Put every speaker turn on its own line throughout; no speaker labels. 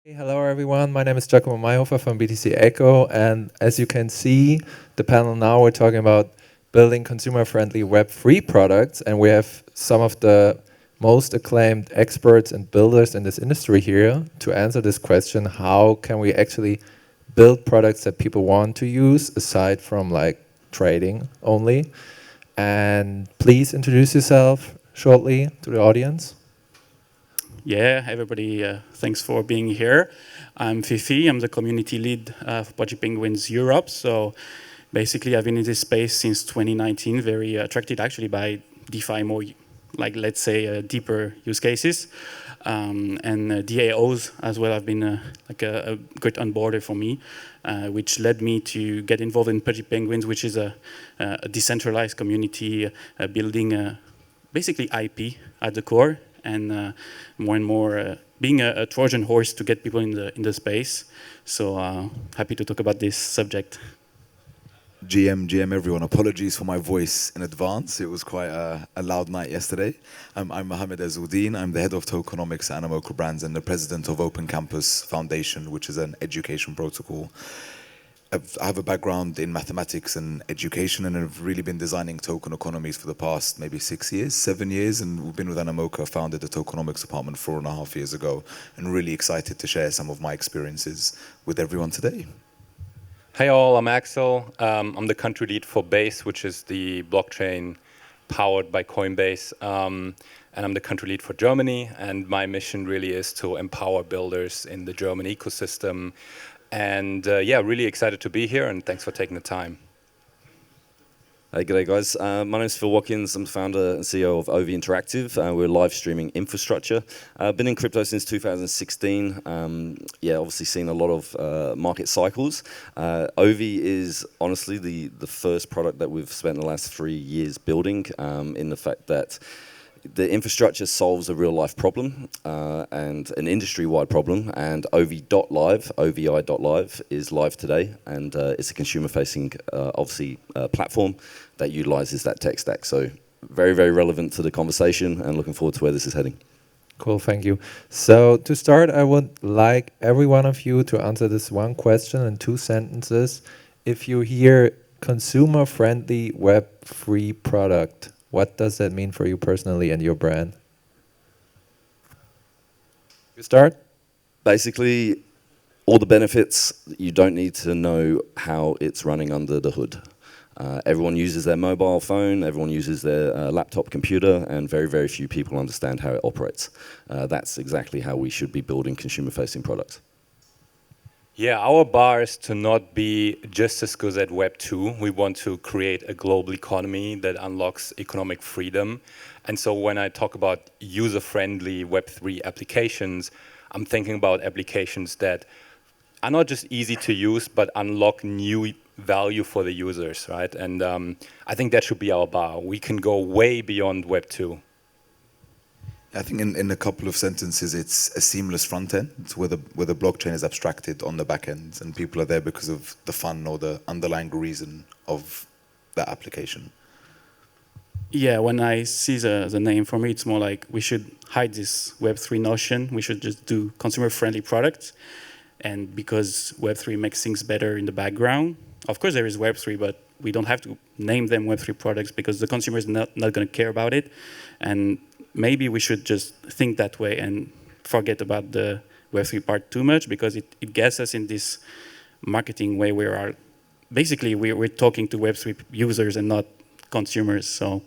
Hey, hello everyone, my name is Giacomo Maihofer from BTC-ECHO, and as you can see, the panel now we're talking about building consumer-friendly Web3 products, and we have some of the most acclaimed experts and builders in this industry here to answer this question: how can we actually build products that people want to use aside from like trading only? And please introduce yourself shortly to the audience.
Yeah, everybody, thanks for being here. I'm Fifi, I'm the community lead for Pudgy Penguins Europe. So basically, I've been in this space since 2019, very attracted actually by DeFi, more like, let's say, deeper use cases. And DAOs as well have been like a great onboarder for me, which led me to get involved in Pudgy Penguins, which is a decentralized community building basically IP at the core, and more and more being a Trojan horse to get people in the space. So happy to talk about this subject.
GM, everyone. Apologies for my voice in advance. It was quite a loud night yesterday. I'm Mohamed Ezeldin. I'm the head of Tokenomics at Animoca brands and the president of Open Campus Foundation, which is an education protocol. I have a background in mathematics and education, and I've really been designing token economies for the past maybe 6 years, 7 years, and we've been with Animoca, founded the tokenomics department 4.5 years ago, and really excited to share some of my experiences with everyone today.
Hey all, I'm Axel. I'm the country lead for Base, which is the blockchain powered by Coinbase. And I'm the country lead for Germany. And my mission really is to empower builders in the German ecosystem. And yeah, really excited to be here, and thanks for taking the time.
Hey, g'day guys. My name is Phil Watkins. I'm the founder and CEO of OVI Interactive. We're live streaming infrastructure. I've been in crypto since 2016. Yeah, obviously seen a lot of market cycles. OVI is honestly the first product that we've spent the last 3 years building, in the fact that the infrastructure solves a real-life problem and an industry-wide problem, and OVI.live is live today, and it's a consumer-facing, obviously, platform that utilizes that tech stack. So very, very relevant to the conversation, and looking forward to where this is heading.
Cool, thank you. So to start, I would like every one of you to answer this one question in 2 sentences. If you hear consumer-friendly Web3 product, what does that mean for you personally and your brand? You start?
Basically, all the benefits, you don't need to know how it's running under the hood. Everyone uses their mobile phone, everyone uses their laptop computer, and very, very few people understand how it operates. That's exactly how we should be building consumer-facing products.
Yeah, our bar is to not be just as good at Web 2. We want to create a global economy that unlocks economic freedom. And so when I talk about user-friendly Web 3 applications, I'm thinking about applications that are not just easy to use, but unlock new value for the users, right? And I think that should be our bar. We can go way beyond Web 2.
I think in a couple of sentences, it's a seamless front end where the blockchain is abstracted on the back end, and people are there because of the fun or the underlying reason of that application.
Yeah, when I see the name, for me, it's more like we should hide this Web3 notion. We should just do consumer-friendly products. And because Web3 makes things better in the background, of course there is Web3, but we don't have to name them Web3 products because the consumer is not going to care about it. And maybe we should just think that way and forget about the Web3 part too much, because it gets us in this marketing way where we're talking to Web3 users and not consumers. So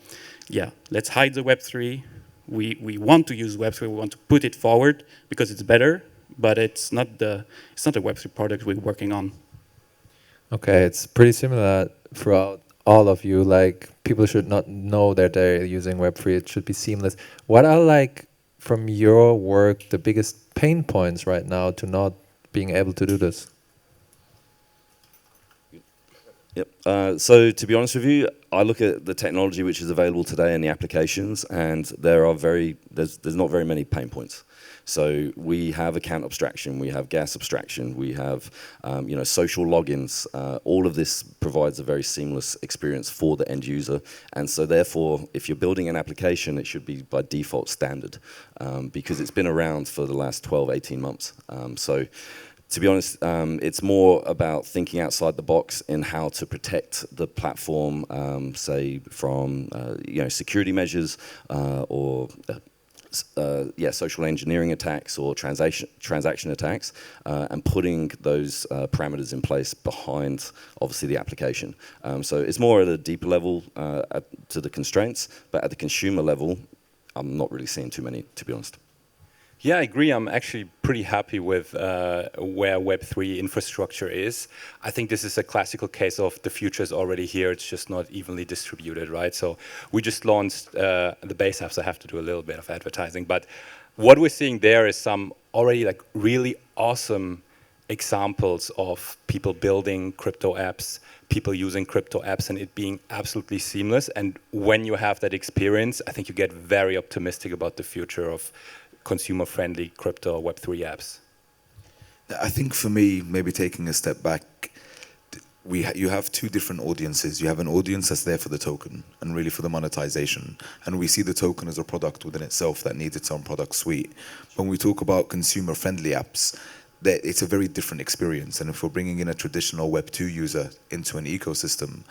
yeah, let's hide the Web3. We want to use Web3, we want to put it forward because it's better, but it's not a Web3 product we're working on.
Okay, it's pretty similar throughout all of you. Like, people should not know that they're using Web3. It should be seamless. What are, like, from your work, the biggest pain points right now to not being able to do this?
Yep. So to be honest with you, I look at the technology which is available today and the applications, and there's not very many pain points. So we have account abstraction, we have gas abstraction, we have social logins. All of this provides a very seamless experience for the end user, and so therefore, if you're building an application, it should be by default standard, because it's been around for the last 12, 18 months. So to be honest, it's more about thinking outside the box in how to protect the platform, say from security measures or social engineering attacks or transaction attacks, and putting those parameters in place behind, obviously, the application. So it's more at a deeper level to the constraints, but at the consumer level, I'm not really seeing too many, to be honest.
Yeah, I agree. I'm actually pretty happy with where Web3 infrastructure is. I think this is a classical case of the future is already here. It's just not evenly distributed, right? So we just launched the base apps. I have to do a little bit of advertising. But what we're seeing there is some already like really awesome examples of people building crypto apps, people using crypto apps, and it being absolutely seamless. And when you have that experience, I think you get very optimistic about the future of consumer-friendly crypto Web3 apps.
I think for me, maybe taking a step back, you have two different audiences. You have an audience that's there for the token and really for the monetization. And we see the token as a product within itself that needs its own product suite. When we talk about consumer-friendly apps, it's a very different experience. And if we're bringing in a traditional Web2 user into an ecosystem,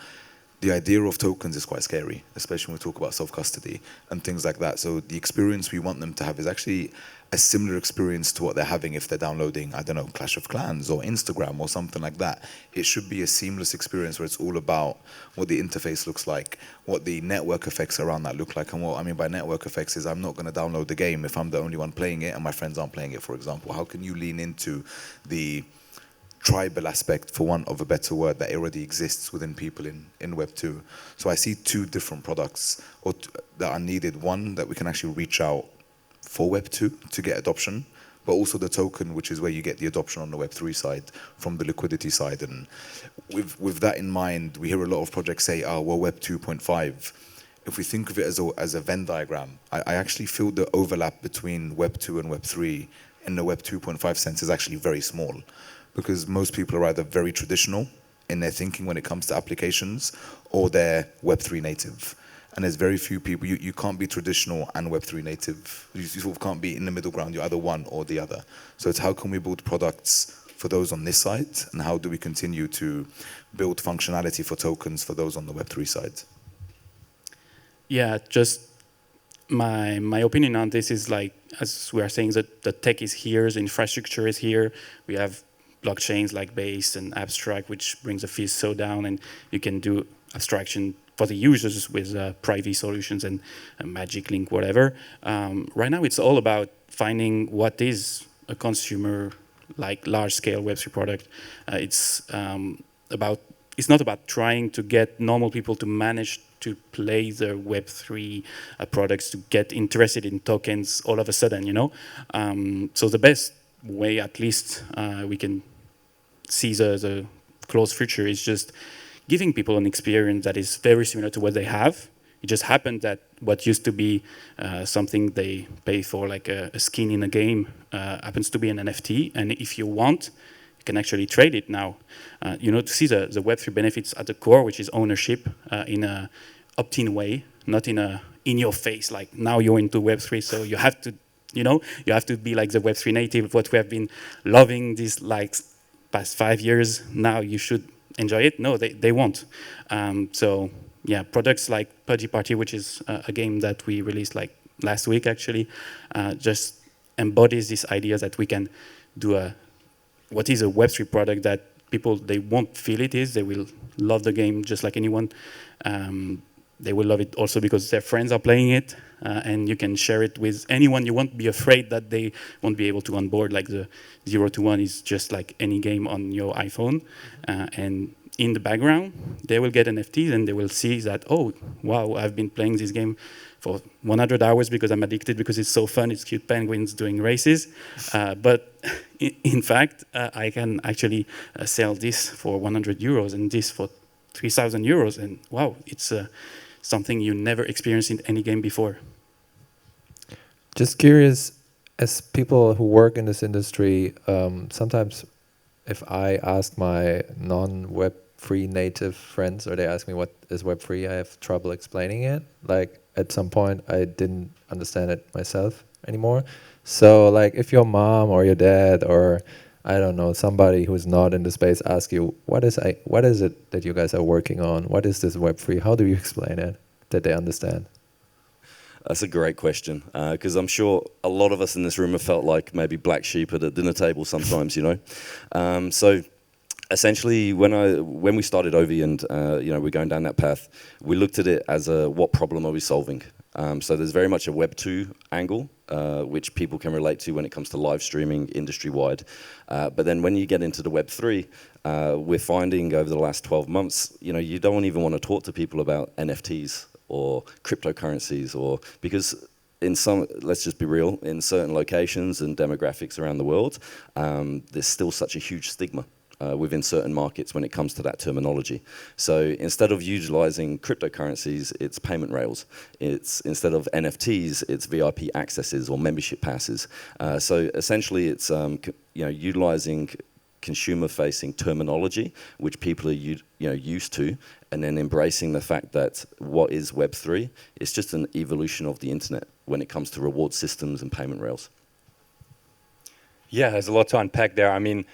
the idea of tokens is quite scary, especially when we talk about self-custody and things like that. So the experience we want them to have is actually a similar experience to what they're having if they're downloading, I don't know, Clash of Clans or Instagram or something like that. It should be a seamless experience where it's all about what the interface looks like, what the network effects around that look like. And what I mean by network effects is I'm not going to download the game if I'm the only one playing it and my friends aren't playing it, for example. How can you lean into the tribal aspect, for want of a better word, that already exists within people in Web2. So I see two different products that are needed. One, that we can actually reach out for Web2 to get adoption, but also the token, which is where you get the adoption on the Web3 side, from the liquidity side. And with that in mind, we hear a lot of projects say, oh, well, Web 2.5. If we think of it as a Venn diagram, I actually feel the overlap between Web 2 and Web 3 in the Web 2.5 sense is actually very small, because most people are either very traditional in their thinking when it comes to applications, or they're Web3 native. And there's very few people, you can't be traditional and Web3 native. You sort of can't be in the middle ground, you're either one or the other. So it's how can we build products for those on this side, and how do we continue to build functionality for tokens for those on the Web3 side?
Yeah, just my opinion on this is, like, as we are saying, that the tech is here, the infrastructure is here. We have blockchains like Base and Abstract, which brings the fees so down, and you can do abstraction for the users with private solutions and Magic Link, whatever. Right now, it's all about finding what is a consumer, like, large-scale Web3 product. It's not about trying to get normal people to manage to play the Web3 products, to get interested in tokens all of a sudden, you know? So the best way, at least, we can see the close future is just giving people an experience that is very similar to what they have. It just happened that what used to be something they pay for, like a skin in a game, happens to be an NFT. And if you want, you can actually trade it now. To see the Web3 benefits at the core, which is ownership in a opt-in way, not in your face, like now you're into Web3, so you have to, you have to be like the Web3 native, what we have been loving these like past 5 years. Now you should enjoy it. No, they won't. So yeah, products like Pudgy Party, which is a game that we released like last week actually, just embodies this idea that we can do what is a Web3 product that people, they won't feel it is. They will love the game just like anyone. They will love it also because their friends are playing it, and you can share it with anyone. You won't be afraid that they won't be able to onboard. Like the 0 to 1 is just like any game on your iPhone. And in the background, they will get NFTs and they will see that, oh, wow, I've been playing this game for 100 hours because I'm addicted, because it's so fun. It's cute penguins doing races. But in fact, I can actually sell this for 100 euros and this for 3,000 euros, and wow, it's something you never experienced in any game before.
Just curious, as people who work in this industry, sometimes if I ask my non-Web3 native friends, or they ask me what is Web3, I have trouble explaining it. Like at some point, I didn't understand it myself anymore. So like if your mom or your dad or I don't know, somebody who's not in the space ask you, what is it that you guys are working on? What is this Web3? How do you explain it that they understand?
That's a great question, because I'm sure a lot of us in this room have felt like maybe black sheep at a dinner table sometimes, you know. So essentially, when we started OVI and you know, we're going down that path, we looked at it as a what problem are we solving? So there's very much a Web 2 angle, which people can relate to when it comes to live streaming industry-wide. But then when you get into the Web 3, we're finding over the last 12 months, you know, you don't even want to talk to people about NFTs or cryptocurrencies, or because in some, let's just be real, in certain locations and demographics around the world, there's still such a huge stigma within certain markets when it comes to that terminology. So instead of utilizing cryptocurrencies, it's payment rails. It's instead of NFTs, it's VIP accesses or membership passes. So essentially, it's you know, utilizing consumer-facing terminology, which people are used to, and then embracing the fact that what is Web3 is just an evolution of the internet when it comes to reward systems and payment rails.
Yeah, there's a lot to unpack there. I mean,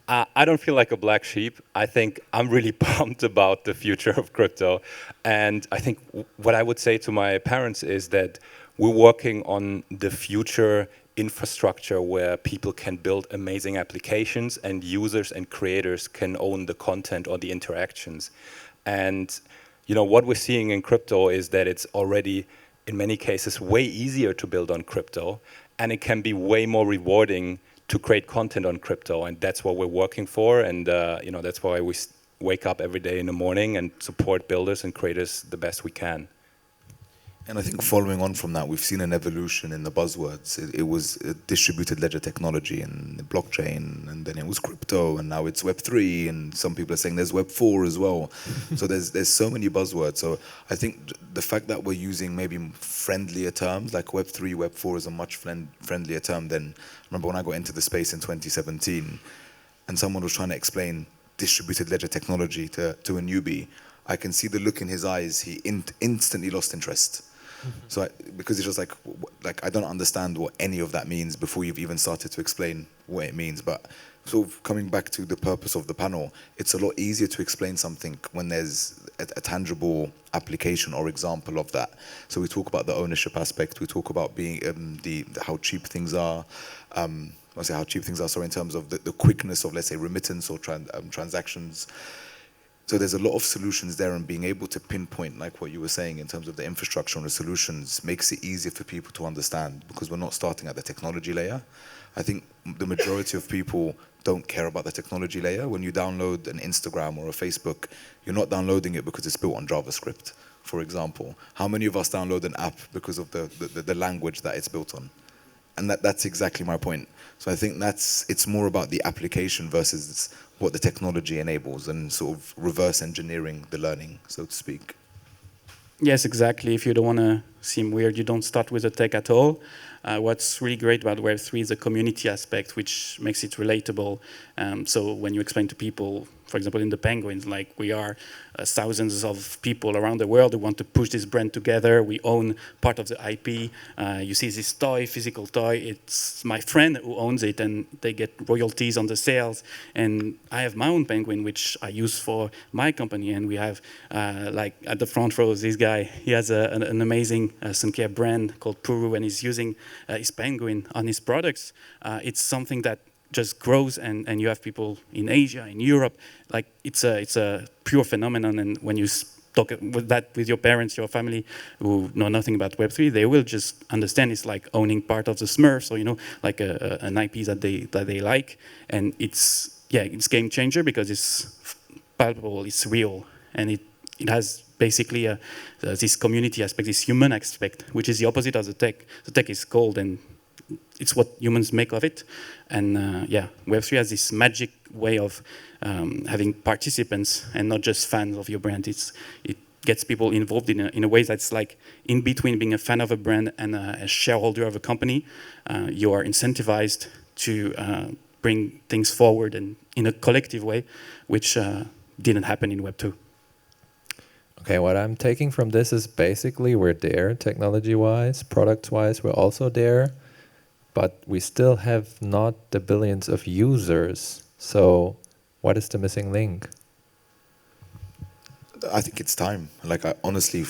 I don't feel like a black sheep. I think I'm really pumped about the future of crypto. And I think what I would say to my parents is that we're working on the future infrastructure where people can build amazing applications and users and creators can own the content or the interactions. And you know, what we're seeing in crypto is that it's already, in many cases, way easier to build on crypto, and it can be way more rewarding to create content on crypto, and that's what we're working for. And you know, that's why we wake up every day in the morning and support builders and creators the best we can.
And I think following on from that, we've seen an evolution in the buzzwords. It was distributed ledger technology and blockchain, and then it was crypto, and now it's Web3, and some people are saying there's Web4 as well. So there's so many buzzwords. So I think the fact that we're using maybe friendlier terms, like Web3, Web4 is a much friendlier term than, I remember when I got into the space in 2017, and someone was trying to explain distributed ledger technology to a newbie. I can see the look in his eyes. He instantly lost interest. So because it's just like I don't understand what any of that means before you've even started to explain what it means. But sort of coming back to the purpose of the panel, it's a lot easier to explain something when there's a tangible application or example of that. So we talk about the ownership aspect. We talk about being how cheap things are. I'll say how cheap things are. So in terms of the quickness of, let's say, remittance or transactions. So there's a lot of solutions there, and being able to pinpoint, like what you were saying, in terms of the infrastructure and the solutions, makes it easier for people to understand, because we're not starting at the technology layer. I think the majority of people don't care about the technology layer. When you download an Instagram or a Facebook, you're not downloading it because it's built on JavaScript, for example. How many of us download an app because of the language that it's built on? And that's exactly my point. So I think it's more about the application versus what the technology enables, and sort of reverse engineering the learning, so to speak.
Yes, exactly. If you don't want to seem weird, you don't start with the tech at all. What's really great about Web3 is the community aspect, which makes it relatable. So when you explain to people, for example, in the Penguins, like we are thousands of people around the world who want to push this brand together. We own part of the IP. You see this toy, physical toy, it's my friend who owns it, and they get royalties on the sales. And I have my own Penguin, which I use for my company. And we have, like at the front row, this guy, he has an amazing sun care brand called Puru, and he's using his Penguin on his products. It's something that just grows, and you have people in Asia, in Europe, like it's a pure phenomenon. And when you talk with your parents, your family who know nothing about Web3, they will just understand it's like owning part of the Smurfs, or like an IP that they like, and it's game changer because it's palpable, it's real, and it has basically this community aspect, this human aspect, which is the opposite of the tech. The tech is cold and it's what humans make of it. And yeah, Web3 has this magic way of having participants and not just fans of your brand. It gets people involved in a way that's like in between being a fan of a brand and a shareholder of a company. You are incentivized to bring things forward and in a collective way, which didn't happen in Web 2.
Okay, what I'm taking from this is basically we're there technology-wise, product-wise, we're also there, but we still have not the billions of users. So what is the missing link?
I think it's time. Like, I honestly,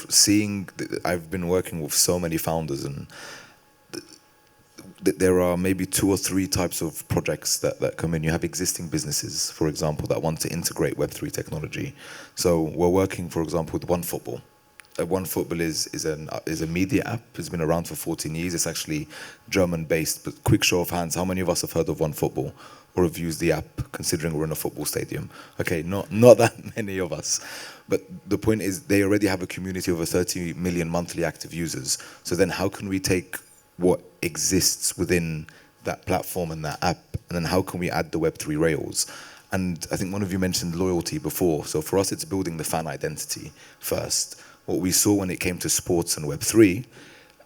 I've been working with so many founders, and there are maybe 2 or 3 types of projects that come in. You have existing businesses, for example, that want to integrate Web3 technology. So we're working, for example, with OneFootball. OneFootball is a media app. It's been around for 14 years. It's actually German-based. But quick show of hands, how many of us have heard of OneFootball or have used the app, considering we're in a football stadium? Okay, not that many of us. But the point is, they already have a community of over 30 million monthly active users. So then how can we take what exists within that platform and that app, and then how can we add the Web3 rails? And I think one of you mentioned loyalty before. So for us, it's building the fan identity first. What we saw when it came to sports and Web3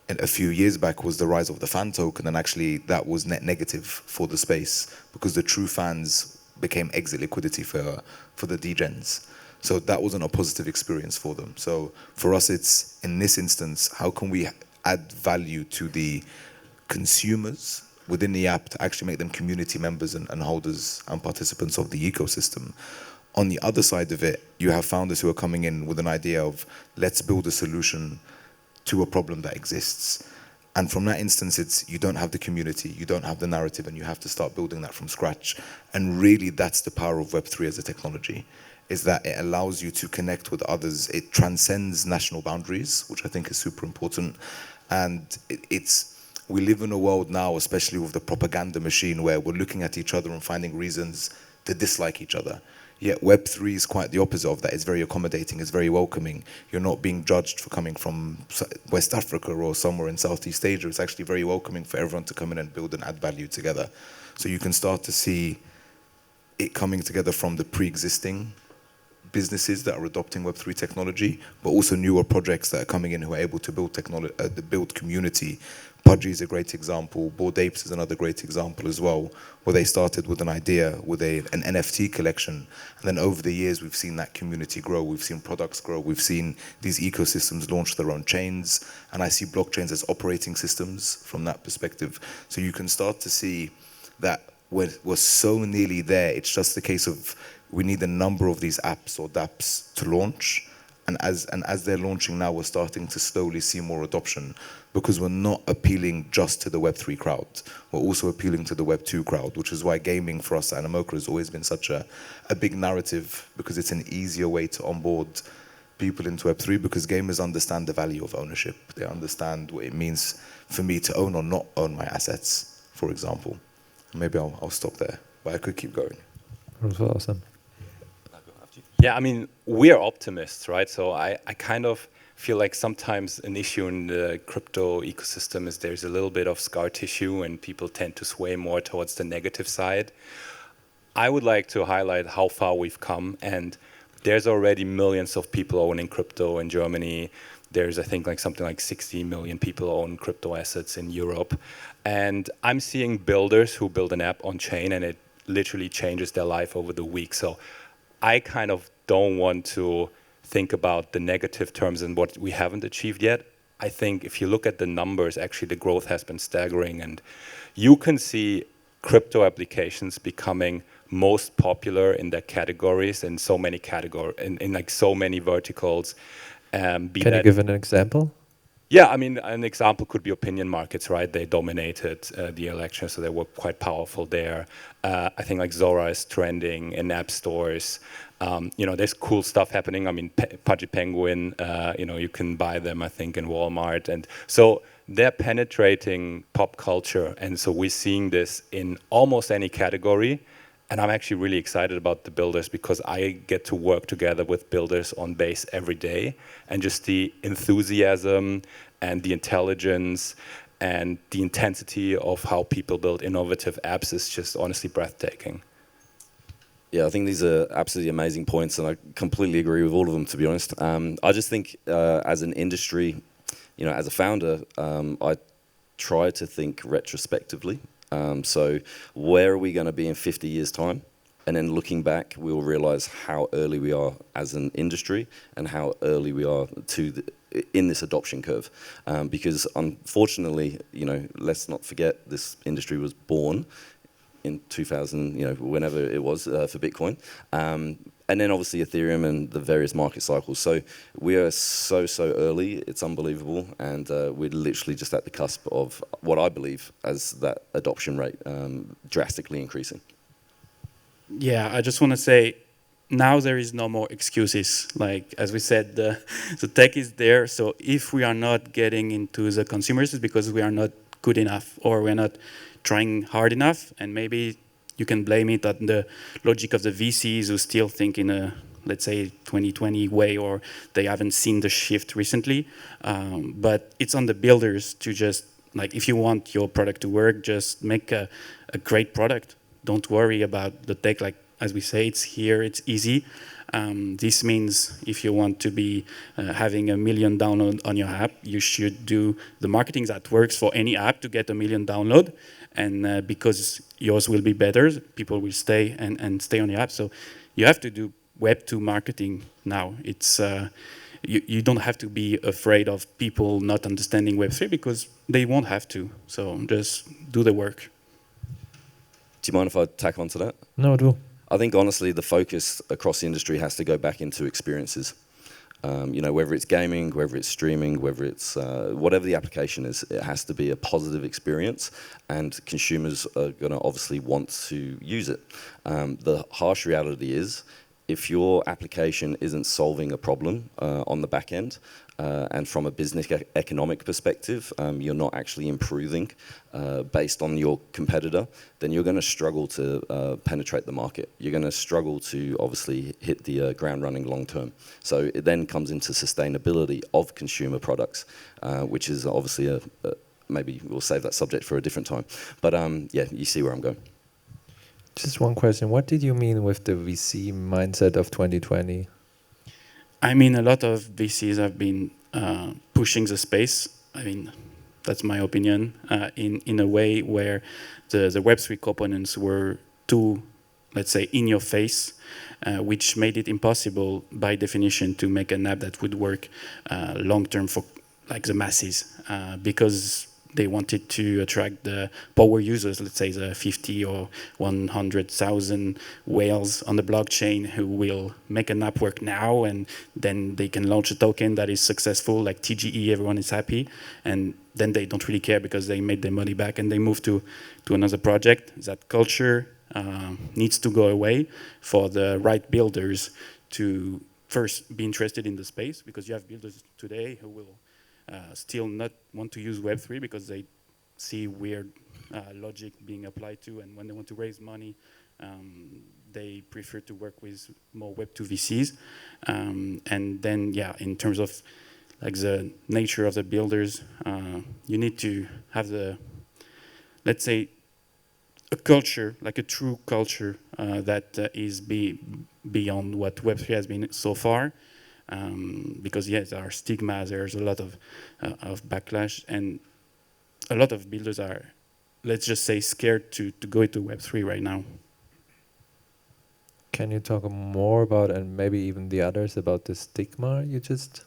a few years back was the rise of the fan token, and actually that was net negative for the space because the true fans became exit liquidity for the degens. So that wasn't a positive experience for them. So for us, it's, in this instance, how can we add value to the consumers within the app to actually make them community members and holders and participants of the ecosystem. On the other side of it, you have founders who are coming in with an idea of, let's build a solution to a problem that exists. And from that instance, it's, you don't have the community, you don't have the narrative, and you have to start building that from scratch. And really, that's the power of Web3 as a technology, is that it allows you to connect with others. It transcends national boundaries, which I think is super important. And we live in a world now, especially with the propaganda machine, where we're looking at each other and finding reasons to dislike each other. Yet Web3 is quite the opposite of that. It's very accommodating, it's very welcoming. You're not being judged for coming from West Africa or somewhere in Southeast Asia. It's actually very welcoming for everyone to come in and build and add value together. So you can start to see it coming together from the pre-existing businesses that are adopting Web3 technology, but also newer projects that are coming in who are able to build community. Pudgy is a great example. Bored Apes is another great example as well, where they started with an idea, with an NFT collection. And then over the years, we've seen that community grow. We've seen products grow. We've seen these ecosystems launch their own chains. And I see blockchains as operating systems from that perspective. So you can start to see that we're so nearly there. It's just a case of, we need a number of these apps or dApps to launch. And as they're launching now, we're starting to slowly see more adoption, because we're not appealing just to the Web3 crowd. We're also appealing to the Web2 crowd, which is why gaming for us at Animoca has always been such a big narrative, because it's an easier way to onboard people into Web3, because gamers understand the value of ownership. They understand what it means for me to own or not own my assets, for example. Maybe I'll stop there, but I could keep going.
That was awesome.
Yeah, I mean, we are optimists, right? So I kind of feel like sometimes an issue in the crypto ecosystem is there's a little bit of scar tissue and people tend to sway more towards the negative side. I would like to highlight how far we've come, and there's already millions of people owning crypto in Germany. There's, I think, like something like 60 million people own crypto assets in Europe. And I'm seeing builders who build an app on chain and it literally changes their life over the week. So I kind of don't want to think about the negative terms and what we haven't achieved yet. I think if you look at the numbers, actually the growth has been staggering, and you can see crypto applications becoming most popular in their categories, in so many in like so many verticals.
Can you give an example?
Yeah, I mean, an example could be opinion markets, right? They dominated the election, so they were quite powerful there. I think like Zora is trending in app stores. You know, there's cool stuff happening. I mean, Pudgy Penguin, you know, you can buy them, I think, in Walmart. And so they're penetrating pop culture. And so we're seeing this in almost any category. And I'm actually really excited about the builders, because I get to work together with builders on Base every day, and just the enthusiasm and the intelligence and the intensity of how people build innovative apps is just honestly breathtaking.
Yeah, I think these are absolutely amazing points, and I completely agree with all of them, to be honest. I just think as an industry, as a founder, I try to think retrospectively. So where are we going to be in 50 years' time? And then looking back, we will realize how early we are as an industry and how early we are in this adoption curve. Because unfortunately, let's not forget this industry was born in 2000, whenever it was for Bitcoin. And then obviously Ethereum and the various market cycles. So we are so early, it's unbelievable. And we're literally just at the cusp of what I believe as that adoption rate drastically increasing.
Yeah, I just want to say, now there is no more excuses. Like, as we said, the tech is there. So if we are not getting into the consumers, it's because we are not good enough or we're not trying hard enough. And maybe you can blame it on the logic of the VCs who still think in a, let's say, 2020 way, or they haven't seen the shift recently. But it's on the builders to just, like, if you want your product to work, just make a great product. Don't worry about the tech. Like, as we say, it's here, it's easy. This means if you want to be having 1 million download on your app, you should do the marketing that works for any app to get 1 million download. And because yours will be better, people will stay and stay on the app. So you have to do Web2 marketing now. It's you don't have to be afraid of people not understanding Web3 because they won't have to. So just do the work.
Do you mind if I tack on to that?
No, do.
I think honestly the focus across the industry has to go back into experiences. Whether it's gaming, whether it's streaming, whether it's whatever the application is, it has to be a positive experience, and consumers are going to obviously want to use it. The harsh reality is, if your application isn't solving a problem on the back end, and from a business economic perspective, you're not actually improving based on your competitor, then you're going to struggle to penetrate the market. You're going to struggle to obviously hit the ground running long term. So it then comes into sustainability of consumer products, which is obviously maybe we'll save that subject for a different time. But yeah, you see where I'm going.
Just one question. What did you mean with the VC mindset of 2020?
I mean, a lot of VCs have been pushing the space. I mean, that's my opinion, in a way where the Web3 components were too, let's say, in your face, which made it impossible by definition to make an app that would work long term for like the masses, because they wanted to attract the power users, let's say the 50 or 100,000 whales on the blockchain who will make an app work now, and then they can launch a token that is successful, like TGE, everyone is happy, and then they don't really care because they made their money back and they move to another project. That culture needs to go away for the right builders to first be interested in the space, because you have builders today who will still not want to use Web3 because they see weird logic being applied to, and when they want to raise money, they prefer to work with more Web2 VCs. And then, yeah, in terms of like the nature of the builders, you need to have the, let's say, a culture, like a true culture that is beyond what Web3 has been so far. Because yes, there are stigmas, there's a lot of backlash, and a lot of builders are, let's just say, scared to go into Web3 right now.
Can you talk more about, and maybe even the others, about the stigma you just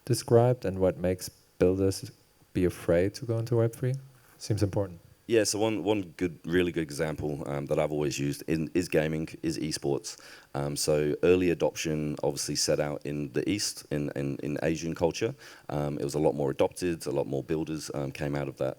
described and what makes builders be afraid to go into Web3? Seems important.
Yeah, so one really good example that I've always used is gaming, is esports. So early adoption obviously set out in the East, in Asian culture. It was a lot more adopted, a lot more builders came out of that,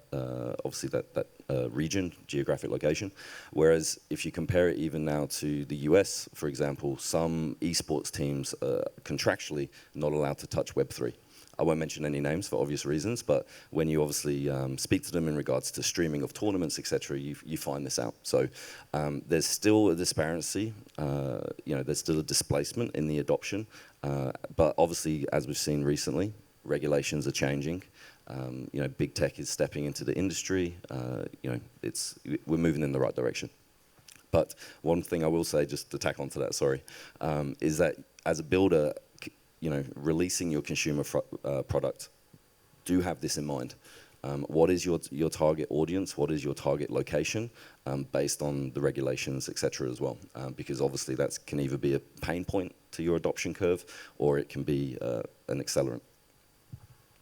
obviously that region, geographic location. Whereas if you compare it even now to the US, for example, some esports teams are contractually not allowed to touch Web3. I won't mention any names for obvious reasons, but when you obviously speak to them in regards to streaming of tournaments, etc., you find this out. So there's still a disparity, there's still a displacement in the adoption, but obviously, as we've seen recently, regulations are changing. big tech is stepping into the industry. We're moving in the right direction. But one thing I will say, just to tack onto that, sorry, is that as a builder, releasing your consumer product, do have this in mind. What is your target audience? What is your target location? Based on the regulations, etc. as well. Because obviously that can either be a pain point to your adoption curve, or it can be an accelerant.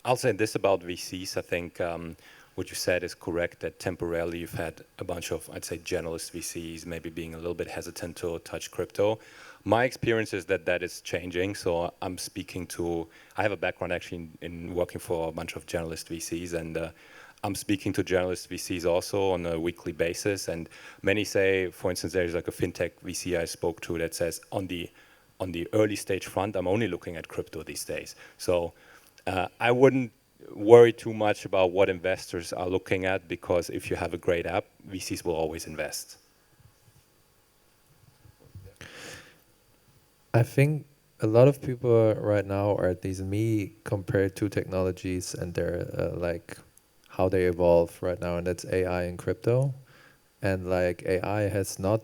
I'll say this about VCs. I think what you said is correct, that temporarily you've had a bunch of, I'd say, generalist VCs maybe being a little bit hesitant to touch crypto. My experience is that that is changing. So I'm speaking to, I have a background actually in working for a bunch of generalist VCs, and I'm speaking to generalist VCs also on a weekly basis. And many say, for instance, there's like a fintech VC I spoke to that says on the early stage front, I'm only looking at crypto these days. So I wouldn't worry too much about what investors are looking at, because if you have a great app, VCs will always invest.
I think a lot of people right now, or at least me, compare two technologies and they're like how they evolve right now, and that's AI and crypto. And like AI has not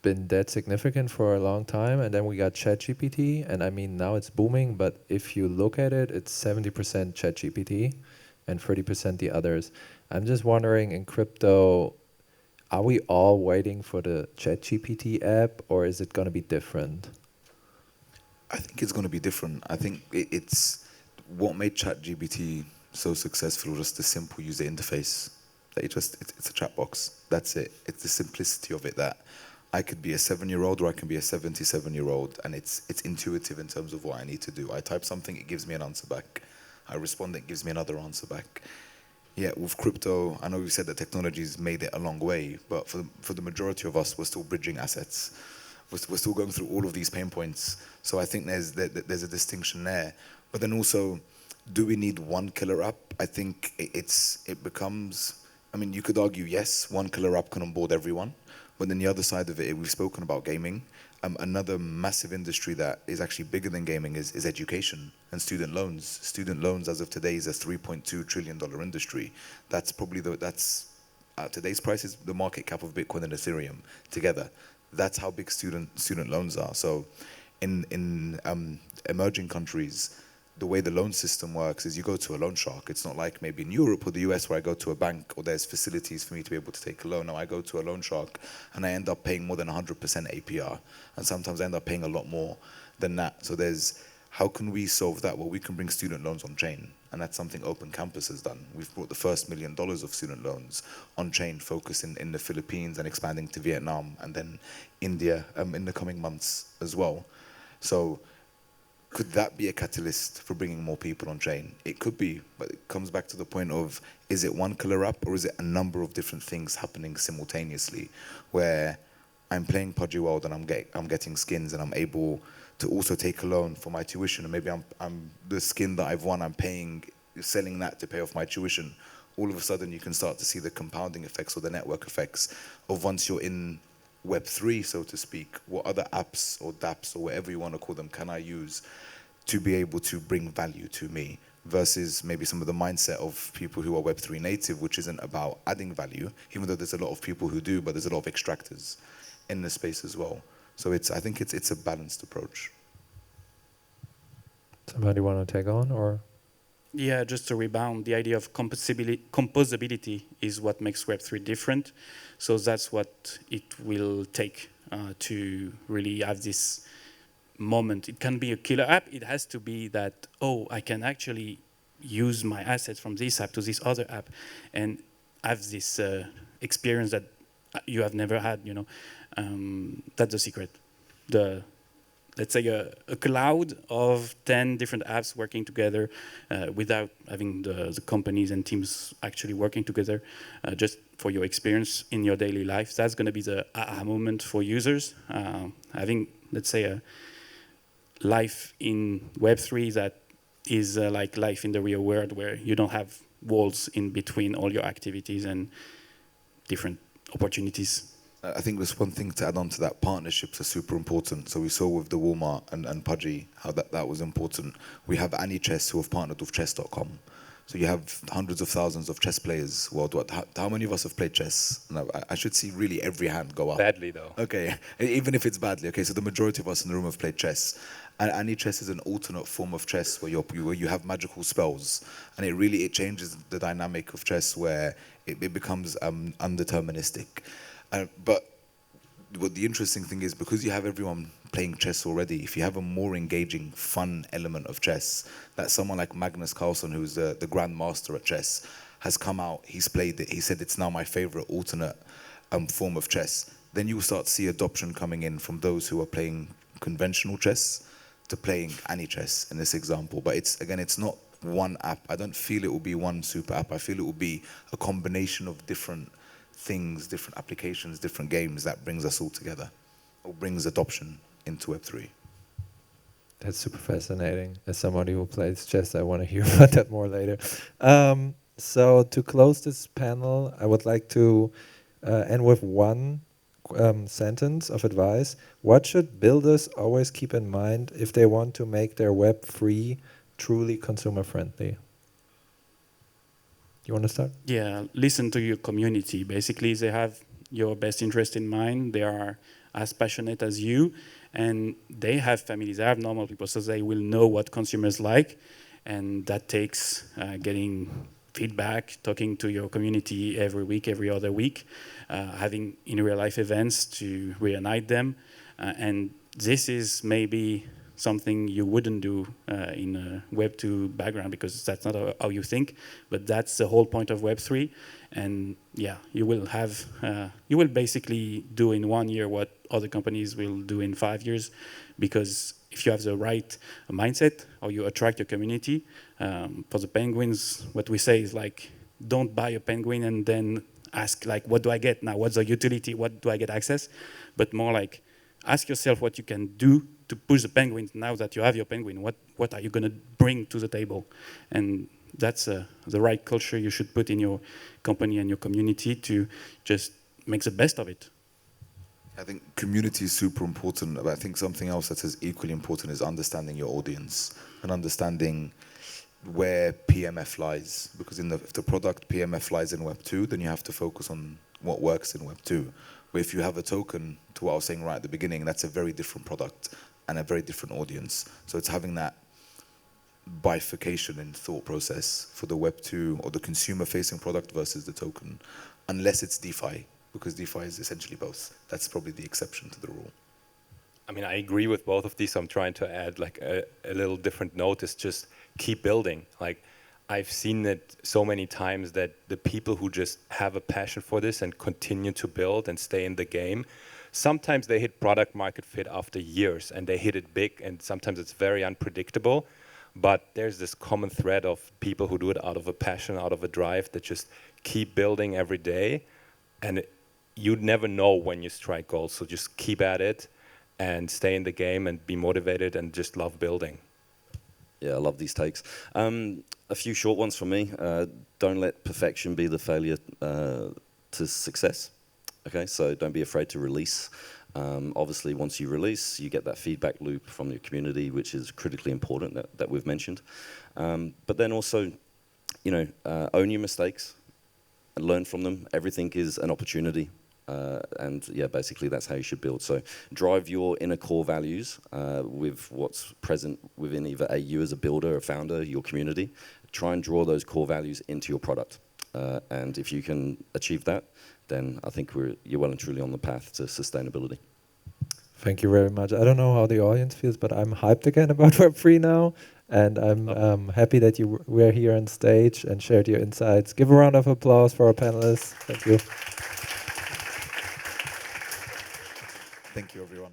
been that significant for a long time, and then we got ChatGPT, and I mean now it's booming, but if you look at it, it's 70% ChatGPT and 30% the others. I'm just wondering, in crypto, are we all waiting for the ChatGPT app, or is it going to be different?
I think it's going to be different. I think it's what made ChatGPT so successful, just the simple user interface. That it's a chat box. That's it. It's the simplicity of it, that I could be a 7-year-old or I can be a 77-year-old, and it's intuitive in terms of what I need to do. I type something, it gives me an answer back. I respond, it gives me another answer back. Yeah, with crypto, I know you said that technology's made it a long way, but for the majority of us, we're still bridging assets. We're still going through all of these pain points. So I think there's a distinction there. But then also, do we need one killer app? I think it becomes, I mean, you could argue, yes, one killer app can onboard everyone. But then the other side of it, we've spoken about gaming. Another massive industry that is actually bigger than gaming is education and student loans. Student loans, as of today, is a $3.2 trillion industry. That's probably today's price is the market cap of Bitcoin and Ethereum together. That's how big student loans are. So in emerging countries, the way the loan system works is you go to a loan shark. It's not like maybe in Europe or the US where I go to a bank or there's facilities for me to be able to take a loan. Now I go to a loan shark and I end up paying more than 100% APR. And sometimes I end up paying a lot more than that. So how can we solve that? Well, we can bring student loans on chain. And that's something Open Campus has done. We've brought the first $1 million of student loans on chain, focused in the Philippines and expanding to Vietnam and then India in the coming months as well. So could that be a catalyst for bringing more people on chain? It could be, but it comes back to the point of, is it one killer app or is it a number of different things happening simultaneously, where I'm playing Pudgy World and I'm getting skins and I'm able to also take a loan for my tuition, and maybe I'm the skin that I've won, I'm selling that to pay off my tuition. All of a sudden you can start to see the compounding effects or the network effects of, once you're in Web3, so to speak, what other apps or dApps or whatever you want to call them can I use to be able to bring value to me, versus maybe some of the mindset of people who are Web3 native, which isn't about adding value, even though there's a lot of people who do, but there's a lot of extractors in the space as well. So I think it's a balanced approach.
Somebody want to take on, or?
Yeah, just to rebound, the idea of composability is what makes Web3 different. So that's what it will take to really have this moment. It can be a killer app. It has to be that, oh, I can actually use my assets from this app to this other app and have this experience that you have never had, That's the secret. Let's say a cloud of 10 different apps working together without having the companies and teams actually working together, just for your experience in your daily life. That's going to be the aha moment for users. Having, let's say, a life in Web3 that is like life in the real world, where you don't have walls in between all your activities and different opportunities.
I think there's one thing to add on to that. Partnerships are super important. So we saw with the Walmart and Pudgy how that was important. We have AnyChess, who have partnered with chess.com. So you have hundreds of thousands of chess players worldwide. How many of us have played chess? No, I should see really every hand go up.
Badly, though.
Okay, even if it's badly. Okay, so the majority of us in the room have played chess. And anti-chess is an alternate form of chess where you have magical spells. And it changes the dynamic of chess where it becomes undeterministic. But what the interesting thing is, because you have everyone playing chess already, if you have a more engaging, fun element of chess, that someone like Magnus Carlsen, who's the grandmaster at chess, has come out, he's played it, he said it's now my favorite alternate form of chess, then you will start to see adoption coming in from those who are playing conventional chess to playing anti-chess in this example. But it's not one app. I don't feel it will be one super app. I feel it will be a combination of different things, different applications, different games that brings us all together, or brings adoption into Web3.
That's super fascinating. As somebody who plays chess, I want to hear about that more later. So to close this panel, I would like to end with one sentence of advice. What should builders always keep in mind if they want to make their Web3 truly consumer-friendly? You want to start?
Yeah, listen to your community. Basically, they have your best interest in mind. They are as passionate as you, and they have families, they have normal people, so they will know what consumers like, and that takes getting feedback, talking to your community every week, every other week, having in real life events to reunite them, and this is maybe something you wouldn't do in a Web2 background, because that's not how you think, but that's the whole point of Web3. And yeah, you will basically do in 1 year what other companies will do in 5 years, because if you have the right mindset, or you attract your community. For the penguins, what we say is like, don't buy a penguin and then ask like, what do I get now? What's the utility? What do I get access? But more like, ask yourself what you can do to push the penguins now that you have your penguin. What are you going to bring to the table? And that's the right culture you should put in your company and your community to just make the best of it.
I think community is super important, but I think something else that is equally important is understanding your audience and understanding where PMF lies. Because if the product PMF lies in Web 2, then you have to focus on what works in Web 2. But if you have a token, to what I was saying right at the beginning, that's a very different product and a very different audience. So it's having that bifurcation in thought process for the Web 2 or the consumer-facing product versus the token, unless it's DeFi, because DeFi is essentially both. That's probably the exception to the rule.
I mean, I agree with both of these. I'm trying to add like a little different note is just keep building. Like, I've seen it so many times that the people who just have a passion for this and continue to build and stay in the game, sometimes they hit product market fit after years and they hit it big, and sometimes it's very unpredictable. But there's this common thread of people who do it out of a passion, out of a drive, that just keep building every day. And you'd never know when you strike gold. So just keep at it and stay in the game and be motivated and just love building.
Yeah, I love these takes. A few short ones from me. Don't let perfection be the failure to success. Okay, so don't be afraid to release. Obviously, once you release, you get that feedback loop from your community, which is critically important that we've mentioned. But then also, own your mistakes and learn from them. Everything is an opportunity. And yeah, basically that's how you should build. So drive your inner core values with what's present within either you as a builder, a founder, your community. Try and draw those core values into your product. And if you can achieve that, then I think you're well and truly on the path to sustainability.
Thank you very much. I don't know how the audience feels, but I'm hyped again about Web3 now. And I'm happy that you were here on stage and shared your insights. Give a round of applause for our panelists. Thank you.
Thank you, everyone.